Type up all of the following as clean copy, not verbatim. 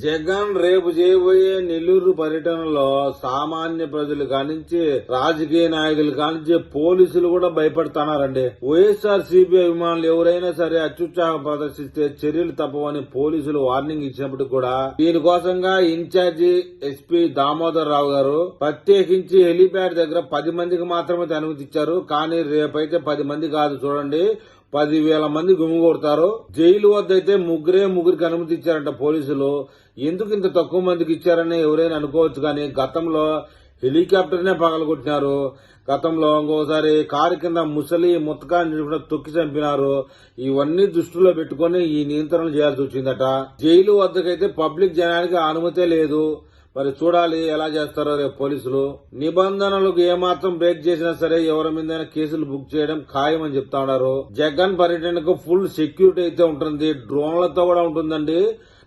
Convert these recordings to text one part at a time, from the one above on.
జగన్ రేపు చేయబోయే నెల్లూరు పర్యటనలో సామాన్య ప్రజలు కానించి రాజకీయ నాయకులు కానించి పోలీసులు కూడా భయపడుతున్నారండి. వైఎస్ఆర్ సిపి అభిమానులు ఎవరైనా సరే అత్యుత్సాహం ప్రదర్శిస్తే చర్యలు తప్పవని పోలీసులు వార్నింగ్ ఇచ్చినప్పటికీ కూడా దీనికోసంగా ఇన్ఛార్జి ఎస్పీ దామోదర్ రావు గారు ప్రత్యేకించి హెలీప్యాడ్ దగ్గర 10 మందికి మాత్రమే అనుమతి ఇచ్చారు. కానీ రేపైతే 10 మంది కాదు, చూడండి 10,000 మంది గుమిగొడతారు. జైలు వద్ద అయితే ముగ్గురికి అనుమతి ఇచ్చారంట పోలీసులు. ఎందుకు ఇంత తక్కువ మందికి ఇచ్చారని ఎవరైనా అనుకోవచ్చు, కానీ గతంలో హెలికాప్టర్నే పగలగొట్టినారు. గతంలో ఇంకోసారి కారు కింద ముసలి ముత్తకాన్ని కూడా తొక్కి చంపినారు. ఇవన్నీ దృష్టిలో పెట్టుకుని ఈ నియంత్రణ చేయాల్సి వచ్చిందట. జైలు వద్దకైతే పబ్లిక్ జనానికి అనుమతే లేదు. మరి చూడాలి ఎలా చేస్తారో రేపు పోలీసులు. నిబంధనలకు ఏమాత్రం బ్రేక్ చేసినా సరే ఎవరి మీద కేసులు బుక్ చేయడం ఖాయమని చెప్తా ఉన్నారు. జగన్ పర్యటనకు ఫుల్ సెక్యూరిటీ అయితే ఉంటుంది, డ్రోన్లతో కూడా ఉంటుందండి.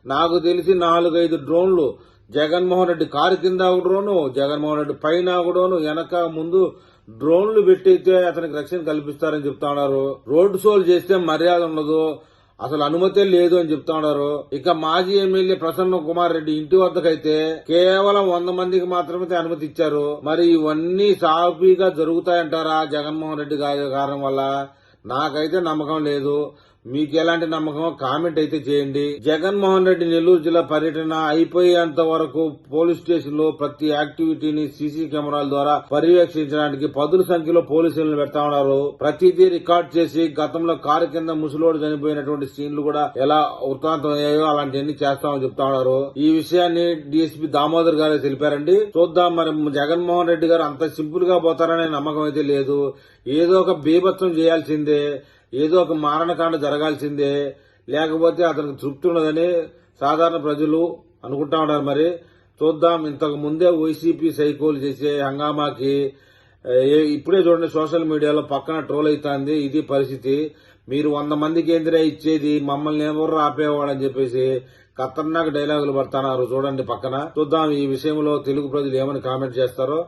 నాకు తెలిసి 4-5 డ్రోన్లు, జగన్మోహన్ రెడ్డి కారు కింద ఒక డ్రోను, జగన్మోహన్ రెడ్డి పైన ఒక డ్రోను, వెనక ముందు డ్రోన్లు పెట్టయితే అతనికి రక్షణ కల్పిస్తారని చెప్తా ఉన్నారు. రోడ్ షోలు చేస్తే మర్యాద ఉండదు, అసలు అనుమతే లేదు అని చెప్తా ఉన్నారు. ఇక మాజీ ఎమ్మెల్యే ప్రసన్న కుమార్ రెడ్డి ఇంటి వద్దకైతే కేవలం 100 మందికి మాత్రమే అనుమతి ఇచ్చారు. మరి ఇవన్నీ సాఫీగా జరుగుతాయంటారా జగన్మోహన్ రెడ్డి గారి కారణం వల్ల? నాకైతే నమ్మకం లేదు. మీకు ఎలాంటి నమ్మకం కామెంట్ అయితే చేయండి. జగన్మోహన్ రెడ్డి నెల్లూరు జిల్లా పర్యటన అయిపోయేంత వరకు పోలీస్ స్టేషన్ లో ప్రతి యాక్టివిటీని సీసీ కెమెరాల ద్వారా పర్యవేక్షించడానికి 10 సంఖ్యలో పోలీసులను పెడతా ఉన్నారు. ప్రతిదీ రికార్డ్ చేసి గతంలో కారు కింద ముసలోడు చనిపోయినటువంటి సీన్లు కూడా ఎలా వృత్తాంతం అయ్యాయో అలాంటివన్నీ చేస్తామని చెప్తా ఉన్నారు. ఈ విషయాన్ని డీఎస్పీ దామోదర్ గారే తెలిపారండి. చూద్దాం, మరి జగన్మోహన్ రెడ్డి గారు అంత సింపుల్ గా పోతారనే నమ్మకం అయితే లేదు. ఏదో ఒక బీభత్సం చేయాల్సిందే, ఏదో ఒక మారణకాండ జరగాల్సిందే, లేకపోతే అతనికి తృప్తి ఉండదని సాధారణ ప్రజలు అనుకుంటా ఉన్నారు. మరి చూద్దాం. ఇంతకు ముందే వైసీపీ సైకోలు చేసే హంగామాకి ఇప్పుడే చూడండి సోషల్ మీడియాలో పక్కన ట్రోల్ అవుతుంది. ఇది పరిస్థితి. మీరు 100 మందికి ఏందిరా ఇచ్చేది, మమ్మల్ని ఎవరు ఆపేవాడని చెప్పేసి ఖతర్నాక్ డైలాగులు పడుతున్నారు. చూడండి పక్కన. చూద్దాం ఈ విషయంలో తెలుగు ప్రజలు ఏమని కామెంట్ చేస్తారో.